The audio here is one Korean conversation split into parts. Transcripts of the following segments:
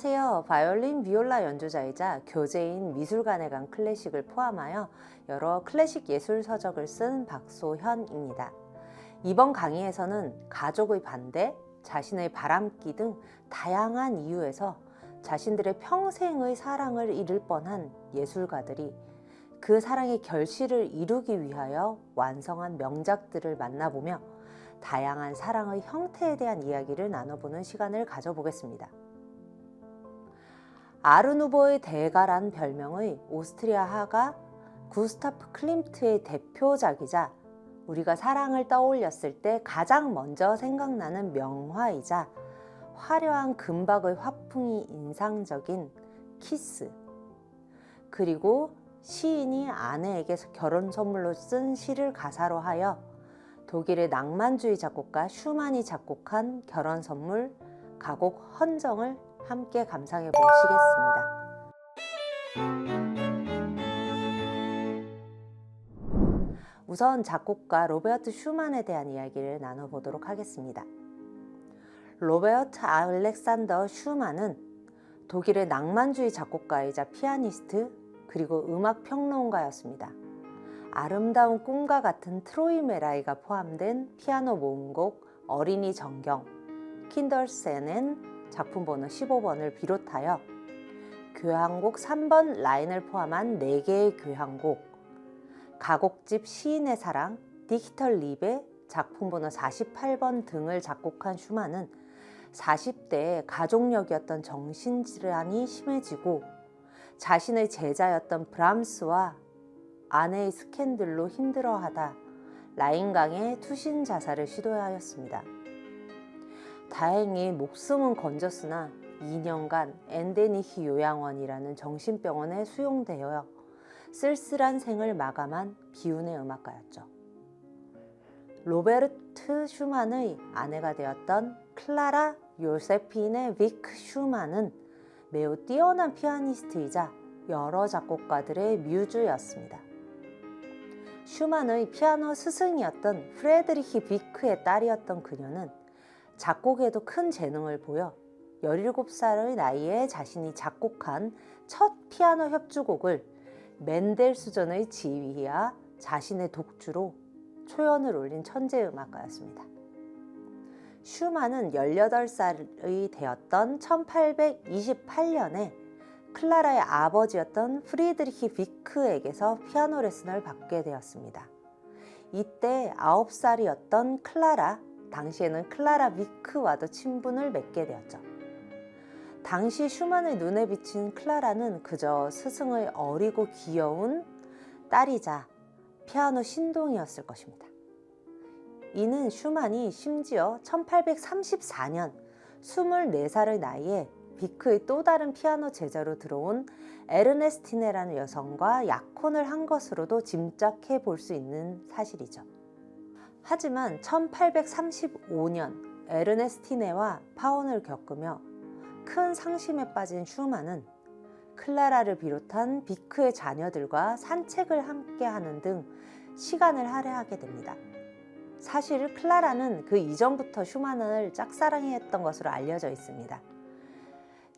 안녕하세요. 바이올린 비올라 연주자이자 교재인 미술관에 간 클래식을 포함하여 여러 클래식 예술 서적을 쓴 박소현입니다. 이번 강의에서는 가족의 반대, 자신의 바람기 등 다양한 이유에서 자신들의 평생의 사랑을 잃을 뻔한 예술가들이 그 사랑의 결실을 이루기 위하여 완성한 명작들을 만나보며 다양한 사랑의 형태에 대한 이야기를 나눠보는 시간을 가져보겠습니다. 아르누보의 대가란 별명의 오스트리아 화가 구스타프 클림트의 대표작이자 우리가 사랑을 떠올렸을 때 가장 먼저 생각나는 명화이자 화려한 금박의 화풍이 인상적인 키스, 그리고 시인이 아내에게 결혼 선물로 쓴 시를 가사로 하여 독일의 낭만주의 작곡가 슈만이 작곡한 결혼 선물 가곡 헌정을 함께 감상해 보시겠습니다. 우선 작곡가 로베르트 슈만에 대한 이야기를 나눠보도록 하겠습니다. 로베르트 알렉산더 슈만은 독일의 낭만주의 작곡가이자 피아니스트 그리고 음악평론가였습니다. 아름다운 꿈과 같은 트로이 메라이가 포함된 피아노 모음곡 어린이 정경, 킨더센엔 작품 번호 15번을 비롯하여 교향곡 3번 라인을 포함한 4개의 교향곡, 가곡집 시인의 사랑, 디히털 리베 작품 번호 48번 등을 작곡한 슈만은 40대에 가족력이었던 정신질환이 심해지고 자신의 제자였던 브람스와 아내의 스캔들로 힘들어하다 라인강에 투신 자살을 시도하였습니다. 다행히 목숨은 건졌으나 2년간 엔데니히 요양원이라는 정신병원에 수용되어 쓸쓸한 생을 마감한 비운의 음악가였죠. 로베르트 슈만의 아내가 되었던 클라라 요세피네 위크 슈만은 매우 뛰어난 피아니스트이자 여러 작곡가들의 뮤즈였습니다. 슈만의 피아노 스승이었던 프레드리히 위크의 딸이었던 그녀는 작곡에도 큰 재능을 보여 17살의 나이에 자신이 작곡한 첫 피아노 협주곡을 멘델스존의 지휘와 자신의 독주로 초연을 올린 천재 음악가였습니다. 슈만은 18살이 되었던 1828년에 클라라의 아버지였던 프리드리히 위크에게서 피아노 레슨을 받게 되었습니다. 이때 9살이었던 클라라, 당시에는 클라라 위크와도 친분을 맺게 되었죠. 당시 슈만의 눈에 비친 클라라는 그저 스승의 어리고 귀여운 딸이자 피아노 신동이었을 것입니다. 이는 슈만이 심지어 1834년 24살의 나이에 비크의 또 다른 피아노 제자로 들어온 에르네스티네라는 여성과 약혼을 한 것으로도 짐작해 볼 수 있는 사실이죠. 하지만 1835년 에르네스티네와 파혼을 겪으며 큰 상심에 빠진 슈만은 클라라를 비롯한 비크의 자녀들과 산책을 함께 하는 등 시간을 할애하게 됩니다. 사실 클라라는 그 이전부터 슈만을 짝사랑했던 것으로 알려져 있습니다.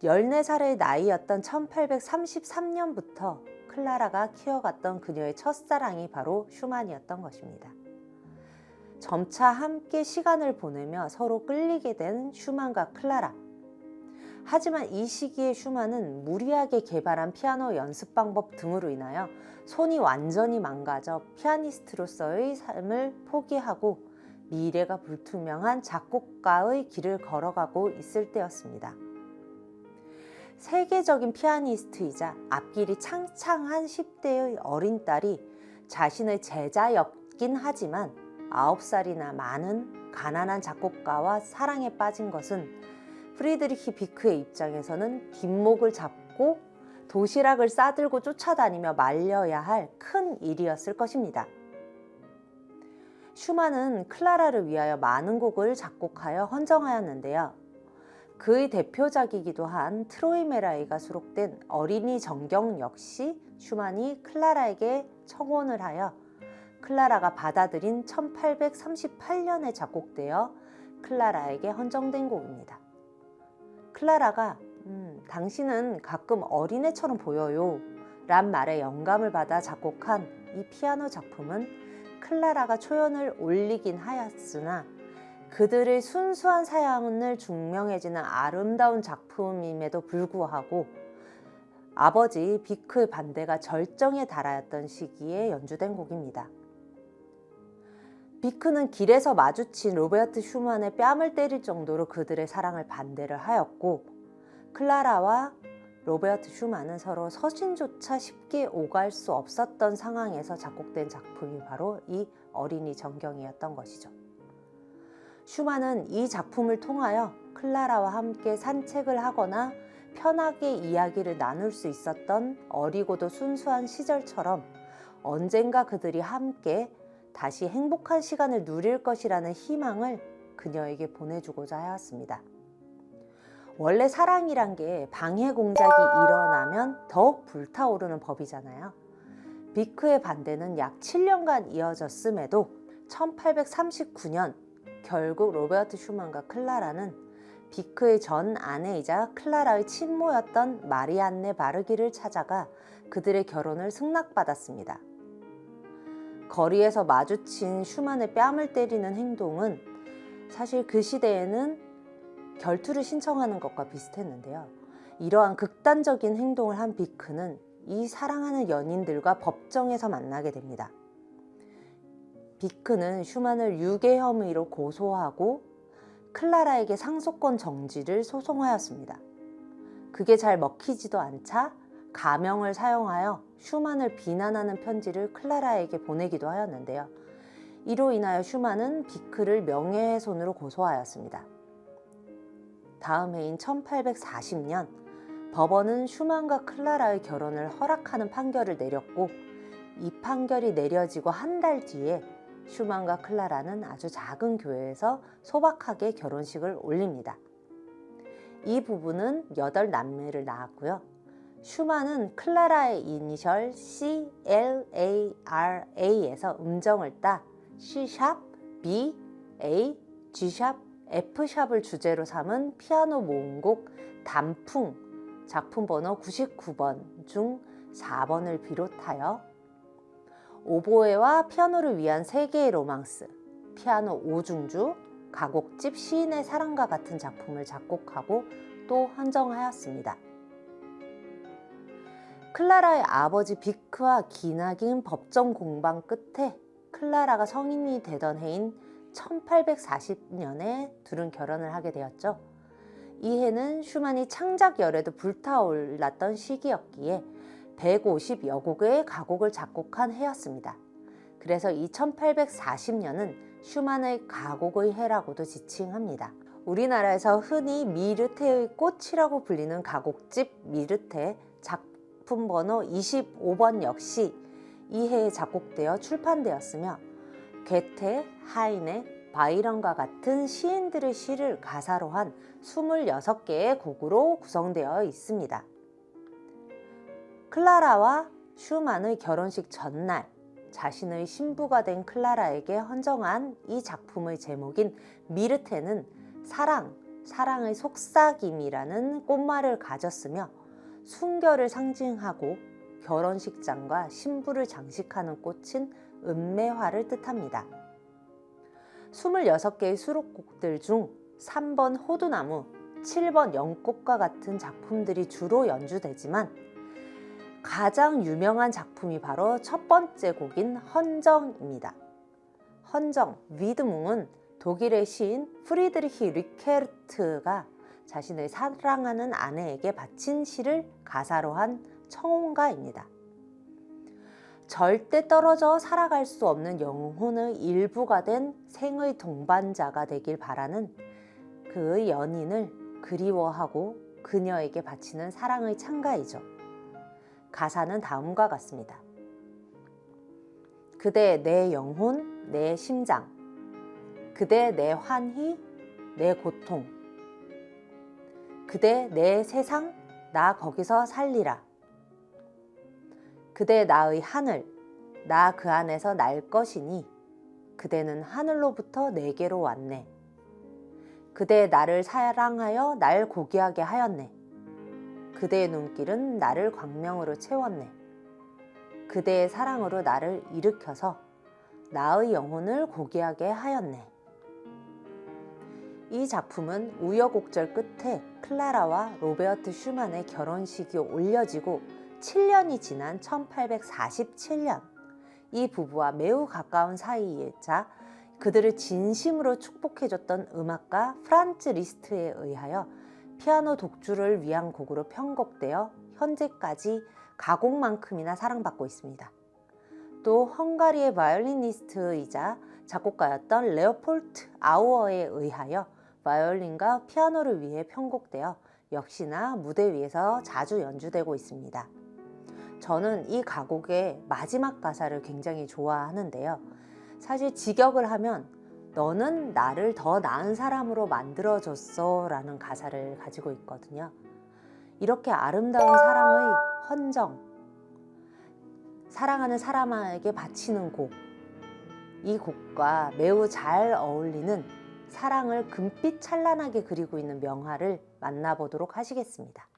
14살의 나이였던 1833년부터 클라라가 키워갔던 그녀의 첫사랑이 바로 슈만이었던 것입니다. 점차 함께 시간을 보내며 서로 끌리게 된 슈만과 클라라. 하지만 이 시기에 슈만은 무리하게 개발한 피아노 연습 방법 등으로 인하여 손이 완전히 망가져 피아니스트로서의 삶을 포기하고 미래가 불투명한 작곡가의 길을 걸어가고 있을 때였습니다. 세계적인 피아니스트이자 앞길이 창창한 10대의 어린 딸이 자신의 제자였긴 하지만 9살이나 많은 가난한 작곡가와 사랑에 빠진 것은 프리드리히 비크의 입장에서는 뒷목을 잡고 도시락을 싸들고 쫓아다니며 말려야 할 큰 일이었을 것입니다. 슈만은 클라라를 위하여 많은 곡을 작곡하여 헌정하였는데요. 그의 대표작이기도 한 트로이 메라이가 수록된 어린이 정경 역시 슈만이 클라라에게 청혼을 하여 클라라가 받아들인 1838년에 작곡되어 클라라에게 헌정된 곡입니다. 클라라가 당신은 가끔 어린애처럼 보여요 란 말에 영감을 받아 작곡한 이 피아노 작품은 클라라가 초연을 올리긴 하였으나 그들의 순수한 사연을 증명해지는 아름다운 작품임에도 불구하고 아버지 비크의 반대가 절정에 달하였던 시기에 연주된 곡입니다. 비크는 길에서 마주친 로베르트 슈만의 뺨을 때릴 정도로 그들의 사랑을 반대를 하였고 클라라와 로베르트 슈만은 서로 서신조차 쉽게 오갈 수 없었던 상황에서 작곡된 작품이 바로 이 어린이 전경이었던 것이죠. 슈만은 이 작품을 통하여 클라라와 함께 산책을 하거나 편하게 이야기를 나눌 수 있었던 어리고도 순수한 시절처럼 언젠가 그들이 함께 다시 행복한 시간을 누릴 것이라는 희망을 그녀에게 보내주고자 하였습니다. 원래 사랑이란 게 방해 공작이 일어나면 더욱 불타오르는 법이잖아요. 비크의 반대는 약 7년간 이어졌음에도 1839년 결국 로베르트 슈만과 클라라는 비크의 전 아내이자 클라라의 친모였던 마리안네 바르기를 찾아가 그들의 결혼을 승낙받았습니다. 거리에서 마주친 슈만의 뺨을 때리는 행동은 사실 그 시대에는 결투를 신청하는 것과 비슷했는데요. 이러한 극단적인 행동을 한 비크는 이 사랑하는 연인들과 법정에서 만나게 됩니다. 비크는 슈만을 유괴 혐의로 고소하고 클라라에게 상속권 정지를 소송하였습니다. 그게 잘 먹히지도 않자 가명을 사용하여 슈만을 비난하는 편지를 클라라에게 보내기도 하였는데요. 이로 인하여 슈만은 비크를 명예훼손으로 고소하였습니다. 다음 해인 1840년 법원은 슈만과 클라라의 결혼을 허락하는 판결을 내렸고 이 판결이 내려지고 한 달 뒤에 슈만과 클라라는 아주 작은 교회에서 소박하게 결혼식을 올립니다. 이 부부는 8남매를 낳았고요. 슈만은 클라라의 이니셜 CLARA에서 음정을 따 C샵, B, A, G샵, F샵을 주제로 삼은 피아노 모음곡 단풍 작품 번호 99번 중 4번을 비롯하여 오보에와 피아노를 위한 세계의 로망스, 피아노 오중주, 가곡집 시인의 사랑과 같은 작품을 작곡하고 또 헌정하였습니다. 클라라의 아버지 비크와 기나긴 법정 공방 끝에 클라라가 성인이 되던 해인 1840년에 둘은 결혼을 하게 되었죠. 이 해는 슈만이 창작 열애도 불타올랐던 시기였기에 150여 곡의 가곡을 작곡한 해였습니다. 그래서 이 1840년은 슈만의 가곡의 해라고도 지칭합니다. 우리나라에서 흔히 미르테의 꽃이라고 불리는 가곡집 미르테 작품 번호 25번 역시 이 해에 작곡되어 출판되었으며 괴테, 하이네, 바이런과 같은 시인들의 시를 가사로 한 26개의 곡으로 구성되어 있습니다. 클라라와 슈만의 결혼식 전날 자신의 신부가 된 클라라에게 헌정한 이 작품의 제목인 미르테는 사랑의 속삭임이라는 꽃말을 가졌으며 순결을 상징하고 결혼식장과 신부를 장식하는 꽃인 은매화를 뜻합니다. 26개의 수록곡들 중 3번 호두나무, 7번 연꽃과 같은 작품들이 주로 연주되지만 가장 유명한 작품이 바로 첫 번째 곡인 헌정입니다. 헌정, 위드뭉은 독일의 시인 프리드리히 리케르트가 자신의 사랑하는 아내에게 바친 시를 가사로 한 청혼가입니다. 절대 떨어져 살아갈 수 없는 영혼의 일부가 된 생의 동반자가 되길 바라는 그의 연인을 그리워하고 그녀에게 바치는 사랑의 찬가이죠. 가사는 다음과 같습니다. 그대 내 영혼, 내 심장, 그대 내 환희, 내 고통, 그대 내 세상, 나 거기서 살리라. 그대 나의 하늘, 나 그 안에서 날 것이니 그대는 하늘로부터 내게로 왔네. 그대 나를 사랑하여 날 고귀하게 하였네. 그대의 눈길은 나를 광명으로 채웠네. 그대의 사랑으로 나를 일으켜서 나의 영혼을 고귀하게 하였네. 이 작품은 우여곡절 끝에 클라라와 로베르트 슈만의 결혼식이 올려지고 7년이 지난 1847년 이 부부와 매우 가까운 사이이자 그들을 진심으로 축복해줬던 음악가 프란츠 리스트에 의하여 피아노 독주를 위한 곡으로 편곡되어 현재까지 가곡만큼이나 사랑받고 있습니다. 또 헝가리의 바이올리니스트이자 작곡가였던 레오폴트 아우어에 의하여 바이올린과 피아노를 위해 편곡되어 역시나 무대 위에서 자주 연주되고 있습니다. 저는 이 가곡의 마지막 가사를 굉장히 좋아하는데요. 사실 직역을 하면 너는 나를 더 나은 사람으로 만들어줬어 라는 가사를 가지고 있거든요. 이렇게 아름다운 사랑의 헌정, 사랑하는 사람에게 바치는 곡, 이 곡과 매우 잘 어울리는 사랑을 금빛 찬란하게 그리고 있는 명화를 만나보도록 하시겠습니다.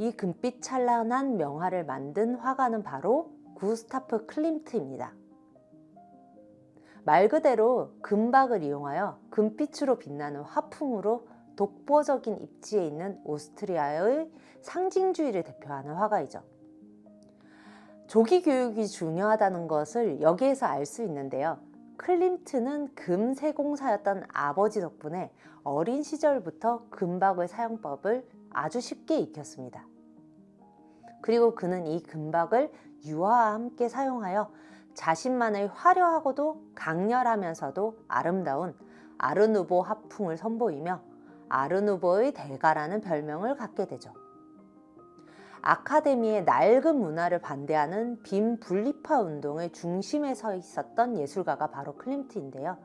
이 금빛 찬란한 명화를 만든 화가는 바로 구스타프 클림트입니다. 말 그대로 금박을 이용하여 금빛으로 빛나는 화풍으로 독보적인 입지에 있는 오스트리아의 상징주의를 대표하는 화가이죠. 조기 교육이 중요하다는 것을 여기에서 알 수 있는데요. 클림트는 금세공사였던 아버지 덕분에 어린 시절부터 금박의 사용법을 아주 쉽게 익혔습니다. 그리고 그는 이 금박을 유화와 함께 사용하여 자신만의 화려하고도 강렬하면서도 아름다운 아르누보 화풍을 선보이며 아르누보의 대가라는 별명을 갖게 되죠. 아카데미의 낡은 문화를 반대하는 빈 분리파 운동의 중심에 서 있었던 예술가가 바로 클림트인데요.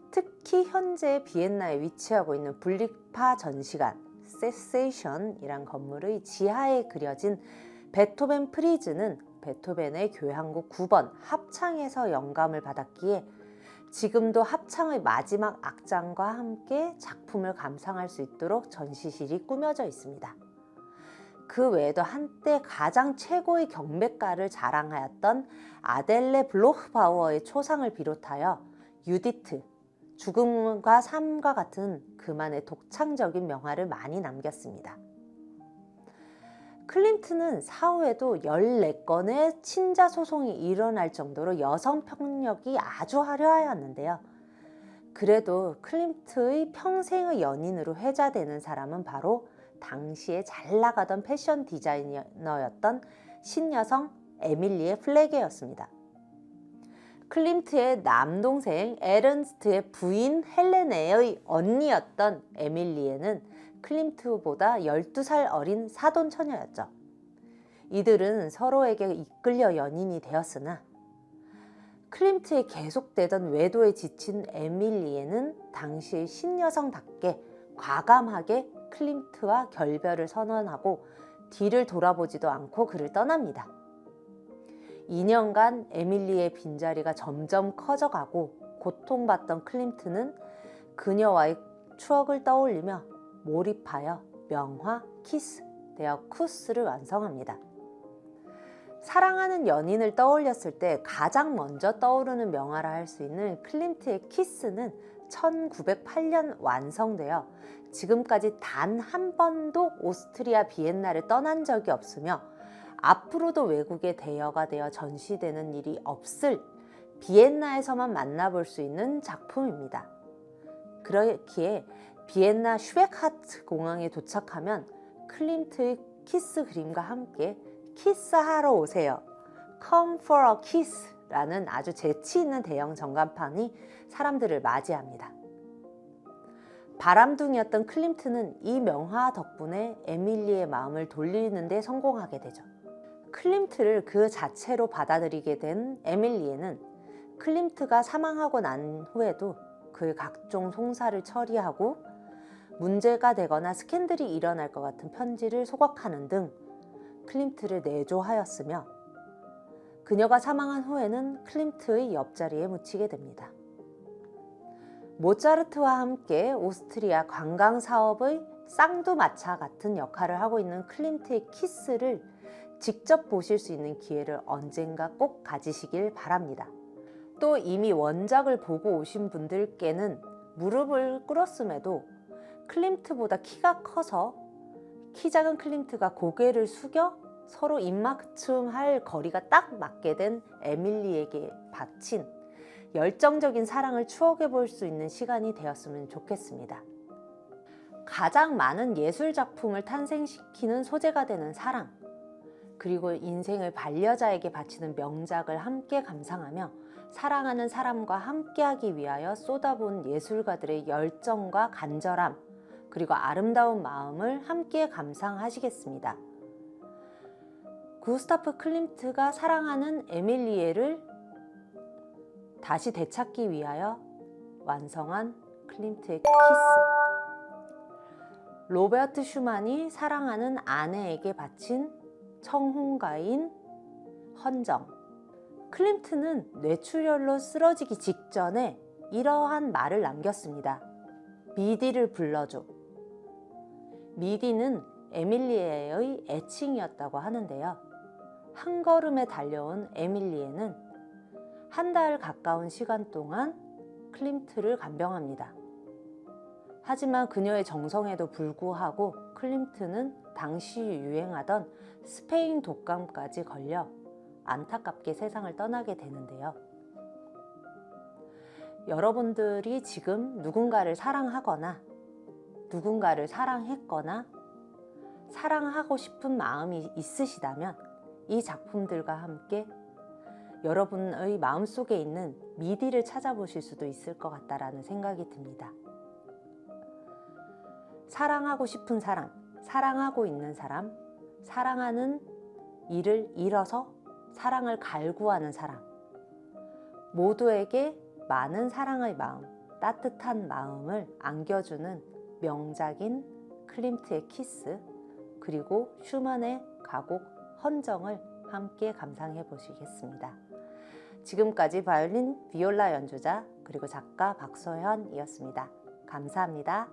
특히 현재 비엔나에 위치하고 있는 분리파 전시관 세세이션이란 건물의 지하에 그려진 베토벤 프리즈는 베토벤의 교향곡 9번 합창에서 영감을 받았기에 지금도 합창의 마지막 악장과 함께 작품을 감상할 수 있도록 전시실이 꾸며져 있습니다. 그 외에도 한때 가장 최고의 경배가를 자랑하였던 아델레 블로흐바우어의 초상을 비롯하여 유디트, 죽음과 삶과 같은 그만의 독창적인 명화를 많이 남겼습니다. 클림트는 사후에도 14건의 친자 소송이 일어날 정도로 여성 폭력이 아주 화려하였는데요. 그래도 클림트의 평생의 연인으로 회자되는 사람은 바로 당시에 잘 나가던 패션 디자이너였던 신여성 에밀리에 플레게였습니다. 클림트의 남동생 에른스트의 부인 헬레네의 언니였던 에밀리에는 클림트보다 12살 어린 사돈 처녀였죠. 이들은 서로에게 이끌려 연인이 되었으나 클림트의 계속되던 외도에 지친 에밀리에는 당시의 신여성답게 과감하게 클림트와 결별을 선언하고 뒤를 돌아보지도 않고 그를 떠납니다. 2년간 에밀리의 빈자리가 점점 커져가고 고통받던 클림트는 그녀와의 추억을 떠올리며 몰입하여 명화 키스, 데어 쿠스를 완성합니다. 사랑하는 연인을 떠올렸을 때 가장 먼저 떠오르는 명화라 할 수 있는 클림트의 키스는 1908년 완성되어 지금까지 단 한 번도 오스트리아 비엔나를 떠난 적이 없으며 앞으로도 외국에 대여가 되어 전시되는 일이 없을 비엔나에서만 만나볼 수 있는 작품입니다. 그렇기에 비엔나 슈베크하트 공항에 도착하면 클림트의 키스 그림과 함께 키스하러 오세요. Come for a kiss 라는 아주 재치 있는 대형 전간판이 사람들을 맞이합니다. 바람둥이였던 클림트는 이 명화 덕분에 에밀리의 마음을 돌리는 데 성공하게 되죠. 클림트를 그 자체로 받아들이게 된 에밀리에는 클림트가 사망하고 난 후에도 그의 각종 송사를 처리하고 문제가 되거나 스캔들이 일어날 것 같은 편지를 소각하는 등 클림트를 내조하였으며 그녀가 사망한 후에는 클림트의 옆자리에 묻히게 됩니다. 모차르트와 함께 오스트리아 관광 사업의 쌍두마차 같은 역할을 하고 있는 클림트의 키스를 직접 보실 수 있는 기회를 언젠가 꼭 가지시길 바랍니다. 또 이미 원작을 보고 오신 분들께는 무릎을 꿇었음에도 클림트보다 키가 커서 키 작은 클림트가 고개를 숙여 서로 입맞춤할 거리가 딱 맞게 된 에밀리에게 바친 열정적인 사랑을 추억해 볼 수 있는 시간이 되었으면 좋겠습니다. 가장 많은 예술 작품을 탄생시키는 소재가 되는 사랑, 그리고 인생을 반려자에게 바치는 명작을 함께 감상하며 사랑하는 사람과 함께하기 위하여 쏟아부은 예술가들의 열정과 간절함, 그리고 아름다운 마음을 함께 감상하시겠습니다. 구스타프 클림트가 사랑하는 에밀리에를 다시 되찾기 위하여 완성한 클림트의 키스. 로베르트 슈만이 사랑하는 아내에게 바친 청혼가인 헌정. 클림트는 뇌출혈로 쓰러지기 직전에 이러한 말을 남겼습니다. 미디를 불러줘. 미디는 에밀리에의 애칭이었다고 하는데요. 한 걸음에 달려온 에밀리에는 한 달 가까운 시간 동안 클림트를 간병합니다. 하지만 그녀의 정성에도 불구하고 클림트는 당시 유행하던 스페인 독감까지 걸려 안타깝게 세상을 떠나게 되는데요. 여러분들이 지금 누군가를 사랑하거나 누군가를 사랑했거나 사랑하고 싶은 마음이 있으시다면 이 작품들과 함께 여러분의 마음속에 있는 미디를 찾아보실 수도 있을 것 같다라는 생각이 듭니다. 사랑하고 싶은 사람, 사랑하고 있는 사람, 사랑하는 이를 잃어서 사랑을 갈구하는 사람, 모두에게 많은 사랑의 마음, 따뜻한 마음을 안겨주는 명작인 클림트의 키스, 그리고 슈만의 가곡 헌정을 함께 감상해 보시겠습니다. 지금까지 바이올린 비올라 연주자 그리고 작가 박소현이었습니다. 감사합니다.